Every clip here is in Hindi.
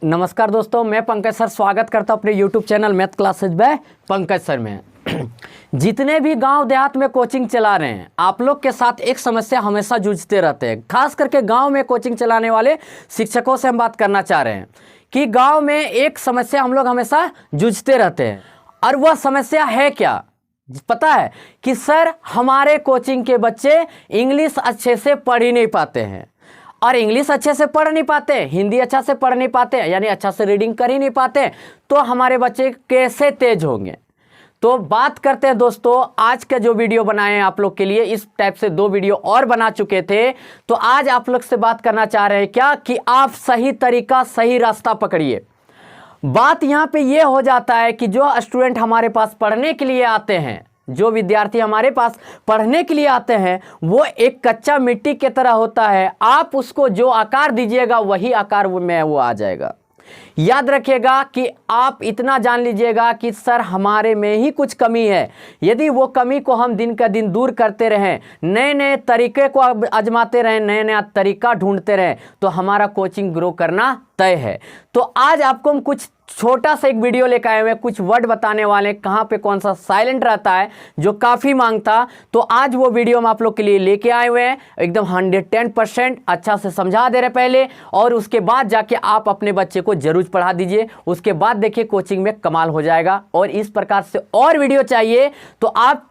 नमस्कार दोस्तों, मैं पंकज सर स्वागत करता हूं अपने YouTube channel math classes by Pankaj sir में। जितने भी गांव देहात में कोचिंग चला रहे हैं, आप लोग के साथ एक समस्या हमेशा जूझते रहते हैं। खास करके गांव में कोचिंग चलाने वाले शिक्षकों से हम बात करना चाह रहे हैं कि गांव में एक समस्या हम लोग हमेशा जूझते रहते हैं, और वह समस्या है क्या पता है कि सर हमारे कोचिंग के बच्चे इंग्लिश अच्छे से पढ़ ही नहीं पाते हैं। और इंग्लिश अच्छे से पढ़ नहीं पाते, हिंदी अच्छा से पढ़ नहीं पाते, यानी अच्छा से रीडिंग कर ही नहीं पाते, तो हमारे बच्चे कैसे तेज होंगे। तो बात करते हैं दोस्तों, आज का जो वीडियो बनाए हैं आप लोग के लिए, इस टाइप से 2 वीडियो और बना चुके थे। तो आज आप लोग से बात करना चाह रहे हैं क्या कि आप सही तरीका सही रास्ता पकड़िए। बात यहाँ पे ये हो जाता है कि जो स्टूडेंट हमारे पास पढ़ने के लिए आते हैं, जो विद्यार्थी हमारे पास पढ़ने के लिए आते हैं, वो एक कच्चा मिट्टी की तरह होता है। आप उसको जो आकार दीजिएगा वही आकार में वो आ जाएगा। याद रखिएगा कि आप इतना जान लीजिएगा कि सर हमारे में ही कुछ कमी है। यदि वो कमी को हम दिन का दिन दूर करते रहें, नए नए तरीके को आजमाते रहें, नया नया तरीका ढूंढते रहें, तो हमारा कोचिंग ग्रो करना तय है। तो आज आपको हम कुछ छोटा सा एक वीडियो लेकर आए हुए हैं, कुछ वर्ड बताने वाले हैं, कहाँ पे कौन सा साइलेंट रहता है जो काफ़ी मांगता। तो आज वो वीडियो हम आप लोग के लिए लेके आए हुए हैं, एकदम 110% अच्छा से समझा दे रहे पहले, और उसके बाद जाके आप अपने बच्चे को जरूर पढ़ा दीजिए। उसके बाद देखिए कोचिंग में कमाल हो जाएगा। और इस प्रकार से और वीडियो चाहिए तो आप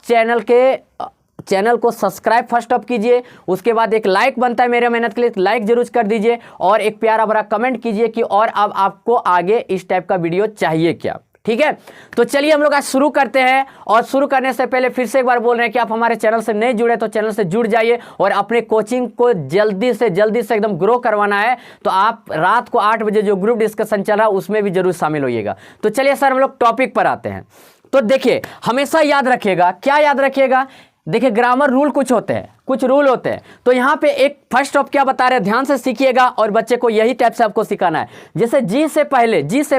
चैनल को सब्सक्राइब फर्स्ट अप कीजिए, उसके बाद एक लाइक बनता है मेरे मेहनत के लिए, लाइक जरूर कर दीजिए, और एक प्यारा बड़ा कमेंट कीजिए कि और अब आपको आगे इस टाइप का वीडियो चाहिए क्या। ठीक है, तो चलिए हम लोग आज शुरू करते हैं। और शुरू करने से पहले फिर से एक बार बोल रहे हैं कि आप हमारे चैनल से नहीं जुड़े तो चैनल से जुड़ जाइए, और अपने कोचिंग को जल्दी से एकदम ग्रो करवाना है तो आप रात को 8 बजे जो ग्रुप डिस्कशन चल रहा है उसमें भी जरूर शामिल होइएगा। तो चलिए सर हम लोग टॉपिक पर आते हैं। तो देखिए हमेशा याद रखिएगा, क्या याद रखिएगा, देखिए ग्रामर रूल कुछ होते हैं, कुछ रूल होते हैं। तो यहाँ पे एक फर्स्ट ऑफ क्या बता रहे हैं, ध्यान से सीखिएगा, और बच्चे को यही टाइप से आपको सिखाना है। जैसे जी से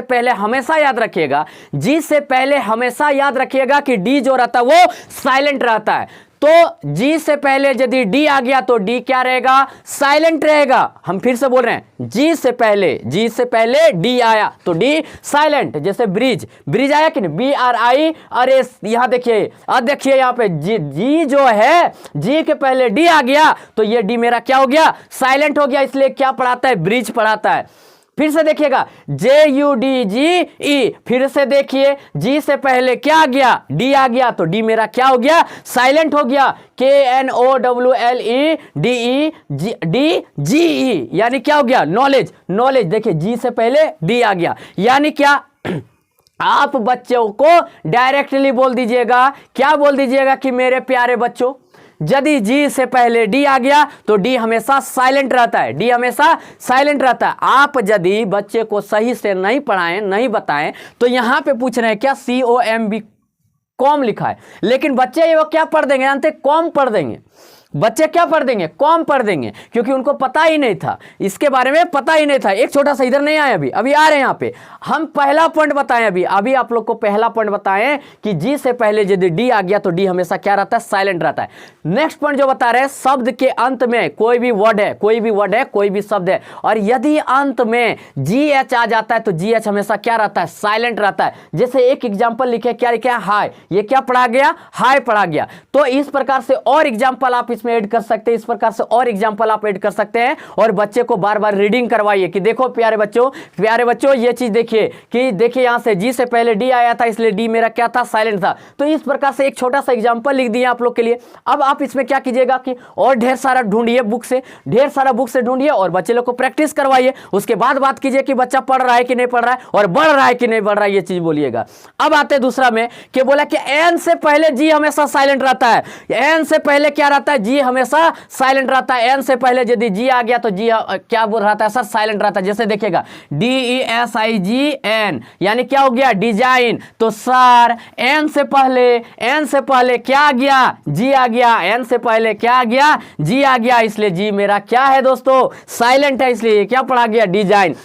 पहले हमेशा याद रखिएगा, जी से पहले हमेशा याद रखिएगा कि डी जो रहता है वो साइलेंट रहता है। तो जी से पहले यदि डी आ गया तो डी क्या रहेगा, साइलेंट रहेगा। हम फिर से बोल रहे हैं, जी से पहले डी आया तो डी साइलेंट। जैसे ब्रिज आया कि नहीं, BRI, अरे यहां देखिए, अब देखिए यहाँ पे जी जो है, जी के पहले डी आ गया तो ये डी मेरा क्या हो गया, साइलेंट हो गया। इसलिए क्या पढ़ाता है, ब्रिज पढ़ाता है। फिर से देखिएगा, JUDGE, फिर से देखिए जी से पहले क्या आ गया, डी आ गया तो डी मेरा क्या हो गया, साइलेंट हो गया। KNOWLEDGE, यानी क्या हो गया, नॉलेज। देखिए जी से पहले डी आ गया, यानी क्या, आप बच्चों को डायरेक्टली बोल दीजिएगा, क्या बोल दीजिएगा कि मेरे प्यारे बच्चों, यदि जी से पहले डी आ गया तो डी हमेशा साइलेंट रहता है, डी हमेशा साइलेंट रहता है। आप यदि बच्चे को सही से नहीं पढ़ाएं, नहीं बताएं, तो यहां पे पूछ रहे हैं क्या, COMB, कॉम लिखा है, लेकिन बच्चे वो क्या पढ़ देंगे जानते, कॉम पढ़ देंगे। बच्चे क्या पढ़ देंगे, कॉम पढ़ देंगे, क्योंकि उनको पता ही नहीं था, इसके बारे में पता ही नहीं था। एक छोटा सा इधर नहीं आया, अभी आ रहे हैं यहाँ पे। हम पहला पॉइंट बताएं, अभी आप लोग को पहला पॉइंट बताएं कि जी से पहले यदि डी आ गया तो डी हमेशा क्या रहता है, साइलेंट रहता है। नेक्स्ट पॉइंट जो बता रहे हैं, शब्द के अंत में कोई भी वर्ड है, कोई भी शब्द है, और यदि अंत में GH आ जाता है तो GH हमेशा क्या रहता है, साइलेंट रहता है। जैसे एक एग्जाम्पल लिखे, क्या लिखे, हाय, ये क्या पढ़ा गया, हाय पढ़ा गया। तो इस प्रकार से और एग्जाम्पल आप इसमें ऐड कर सकते हैं, इस प्रकार से और एग्जांपल आप ऐड कर सकते हैं, और बच्चे को बार बार रीडिंग करवाइए कि देखो प्यारे बच्चों ये चीज देखिए कि देखिए यहां से जी से पहले डी आया था, इसलिए डी मेरा क्या था, साइलेंट था। तो इस प्रकार से एक छोटा सा एग्जांपल लिख दिया आप लोग के लिए। अब आप इसमें क्या कीजिएगा कि और ढेर सारा ढूंढिए, बुक से ढूंढिए, और बच्चे लोग को प्रैक्टिस करवाइए। उसके बाद बात कीजिए कि बच्चा पढ़ रहा है कि नहीं पढ़ रहा है, और बढ़ रहा है कि नहीं बढ़ रहा है, ये चीज बोलिएगा। अब आते दूसरा में कि बोला कि एन से पहले जी हमेशा साइलेंट रहता है। एन से पहले क्या रहता है, जी हमेशा साइलेंट रहता है। एन से पहले यदि जी आ गया तो जी क्या बोल रहता है, सर साइलेंट रहता है। जैसे देखिएगा, DESIGN, यानी क्या हो गया, डिजाइन। तो सर एन से पहले क्या आ गया, जी आ गया। एन से पहले क्या आ गया, जी आ गया, इसलिए जी मेरा क्या है दोस्तों, साइलेंट है, इसलिए क्या पढ़ा गया, डिजाइन।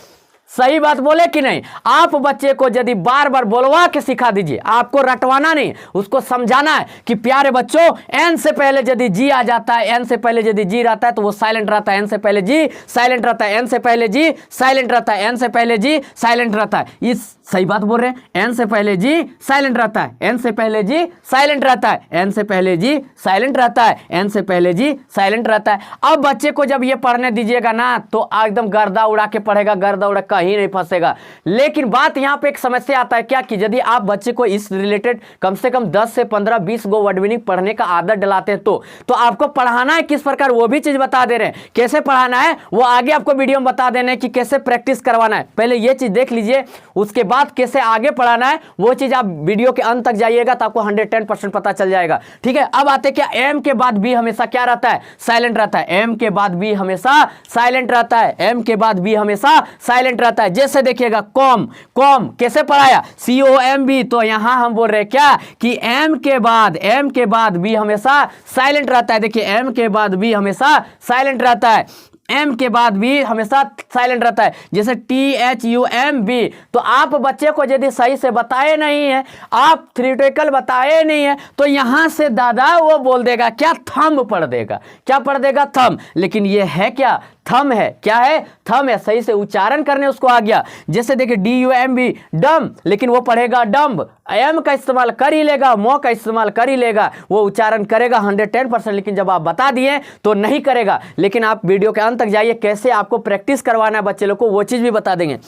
सही बात बोले कि नहीं? आप बच्चे को यदि बार बार बोलवा के सिखा दीजिए, आपको रटवाना नहीं, उसको समझाना है कि प्यारे बच्चों एन से पहले यदि जी आ जाता है, एन से पहले यदि जी रहता है तो वो साइलेंट रहता है, एन से पहले जी साइलेंट रहता है, एन से पहले जी साइलेंट रहता है, एन से पहले जी साइलेंट रहता है। इस सही बात बोल रहे हैं, एन से पहले जी साइलेंट रहता है, एन से पहले जी साइलेंट रहता है, एन से पहले जी साइलेंट रहता है, एन से पहले जी साइलेंट रहता है। अब बच्चे को जब ये पढ़ने दीजिएगा ना तो एकदम गर्दा उड़ा के पढ़ेगा, गर्दा उड़ा कहीं नहीं फंसेगा। लेकिन बात यहाँ पे एक समस्या आता है क्या कि यदि आप बच्चे को इस रिलेटेड कम से कम 10 से 15-20 गो वर्ड मीनिंग पढ़ने का आदत डलाते हैं तो आपको पढ़ाना है किस प्रकार, वो भी चीज बता दे रहे हैं। कैसे पढ़ाना है वो आगे आपको वीडियो में बता देना है कि कैसे प्रैक्टिस करवाना है। पहले ये चीज देख लीजिए, उसके बाद कैसे आगे पढ़ाना है वो चीज आप वीडियो के अंत तक जाइएगा तो आपको 110% पता चल जाएगा। ठीक है, अब आते क्या, एम के बाद बी हमेशा क्या रहता है? साइलेंट रहता है। एम के बाद बी हमेशा साइलेंट रहता है, एम के बाद बी हमेशा साइलेंट रहता है। जैसे देखिएगा कॉम, कॉम कैसे पढ़ाया? COMB, तो यहां हम बोल रहे हैं क्या कि एम के बाद बी हमेशा साइलेंट रहता है। देखिए एम के बाद बी हमेशा साइलेंट रहता है, एम के बाद भी हमेशा साइलेंट रहता है। जैसे THUMB, तो आप बच्चे को यदि सही से बताए नहीं है, आप थ्योरेटिकल बताए नहीं है तो यहां से दादा वो बोल देगा क्या, थंब पढ़ देगा। क्या पढ़ देगा? थंब। लेकिन ये है क्या? थम है। क्या है? थम है। सही से उच्चारण करने उसको आ गया। जैसे देखिए DUMB, डम, लेकिन वो पढ़ेगा डम्ब। एम का इस्तेमाल कर ही लेगा, मो का इस्तेमाल कर ही लेगा, वो उच्चारण करेगा 110%। लेकिन जब आप बता दिए तो नहीं करेगा। लेकिन आप वीडियो के अंत तक जाइए, कैसे आपको प्रैक्टिस करवाना है बच्चे लोग को वो चीज भी बता देंगे।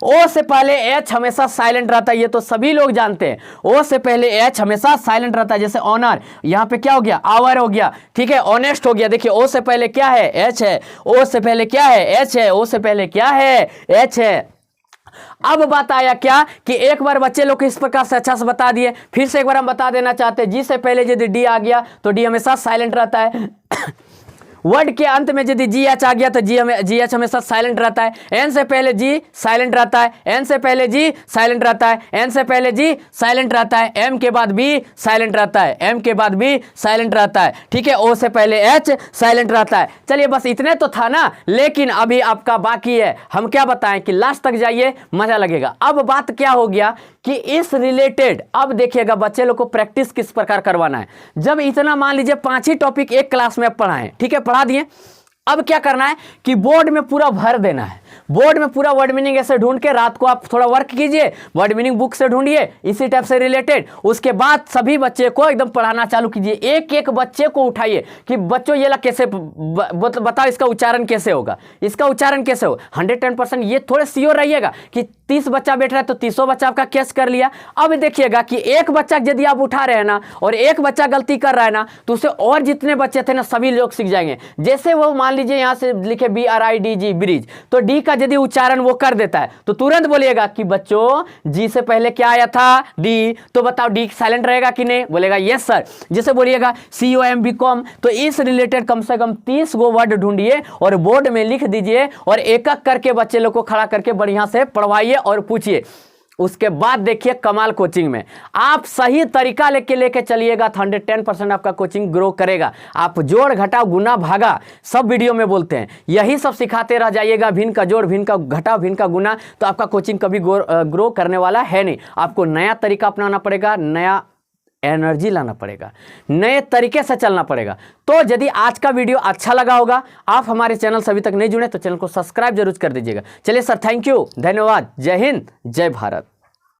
ओ से पहले एच हमेशा साइलेंट रहता है, ये तो सभी लोग जानते हैं। ओ से पहले एच हमेशा साइलेंट रहता है। जैसे ऑनर, यहाँ पे क्या हो गया? आवर हो गया। ठीक है, ऑनेस्ट हो गया। देखिए ओ से पहले क्या है? एच है। ओ से पहले क्या है? एच है। ओ से पहले क्या है? एच है। अब बात आया क्या कि एक बार बच्चे लोग को इस प्रकार से अच्छा से बता दिए, फिर से एक बार हम बता देना चाहते हैं। जी से पहले यदि डी आ गया तो डी हमेशा साइलेंट रहता है। वर्ड के अंत में यदि GH आ गया तो GH हमेशा साइलेंट रहता है। एन से पहले जी साइलेंट रहता है, एन से पहले जी साइलेंट रहता है, एन से पहले जी साइलेंट रहता है, एम के बाद बी साइलेंट रहता है, एम के बाद बी साइलेंट रहता है। ठीक है, ओ से पहले एच साइलेंट रहता है। चलिए बस इतने तो था ना, लेकिन अभी आपका बाकी है। हम क्या बताएं कि लास्ट तक जाइए, मजा लगेगा। अब बात क्या हो गया कि इस रिलेटेड अब देखिएगा बच्चे लोग को प्रैक्टिस किस प्रकार करवाना है। जब इतना मान लीजिए 5 ही टॉपिक एक क्लास में पढ़ाएं, ठीक है, पढ़ा दिए। अब क्या करना है कि बोर्ड में पूरा भर देना है। बोर्ड में पूरा वर्ड मीनिंग ऐसे ढूंढ के रात को आप थोड़ा वर्क कीजिए, वर्ड मीनिंग बुक से ढूंढिए इसी टाइप से रिलेटेड। उसके बाद सभी बच्चे को एकदम पढ़ाना चालू कीजिए। एक एक बच्चे को उठाइए कि बच्चों ये ला कैसे बताओ, इसका उच्चारण कैसे होगा, इसका उच्चारण कैसे होगा। 110% ये थोड़े श्योर रहिएगा कि 30 बच्चा बैठ रहा है तो 30 बच्चा आपका कैच कर लिया। अब देखिएगा कि एक बच्चा यदि आप उठा रहे हैं ना और एक बच्चा गलती कर रहा है ना तो उसे और जितने बच्चे थे ना सभी लोग सीख जाएंगे। जैसे वो मान लीजिए यहाँ से लिखे BRIDG ब्रिज, तो डी का यदि उच्चारण वो कर देता है तो तुरंत बोलिएगा कि बच्चों जी से पहले क्या आया था? डी, तो बताओ डी साइलेंट रहेगा कि नहीं? बोलेगा यस सर। जैसे बोलिएगा COMB कॉम, तो इस रिलेटेड कम से कम 30 गो वर्ड ढूंढिए और बोर्ड में लिख दीजिए और एक एक करके बच्चे लोग को खड़ा करके बढ़िया से पढ़वाइए और पूछिए। उसके बाद देखिए कमाल कोचिंग में आप सही तरीका लेके चलिएगा तो 110% आपका कोचिंग ग्रो करेगा। आप जोड़ घटाव गुना भागा सब वीडियो में बोलते हैं, यही सब सिखाते रह जाइएगा। भिन्न का जोड़, भिन्न का घटाव, भिन्न का गुना, तो आपका कोचिंग कभी ग्रो करने वाला है नहीं। आपको नया तरीका अपनाना पड़ेगा, नया एनर्जी लाना पड़ेगा, नए तरीके से चलना पड़ेगा। तो यदि आज का वीडियो अच्छा लगा होगा, आप हमारे चैनल से अभी तक नहीं जुड़े तो चैनल को सब्सक्राइब जरूर कर दीजिएगा। चलिए सर, थैंक यू, धन्यवाद, जय हिंद, जय भारत।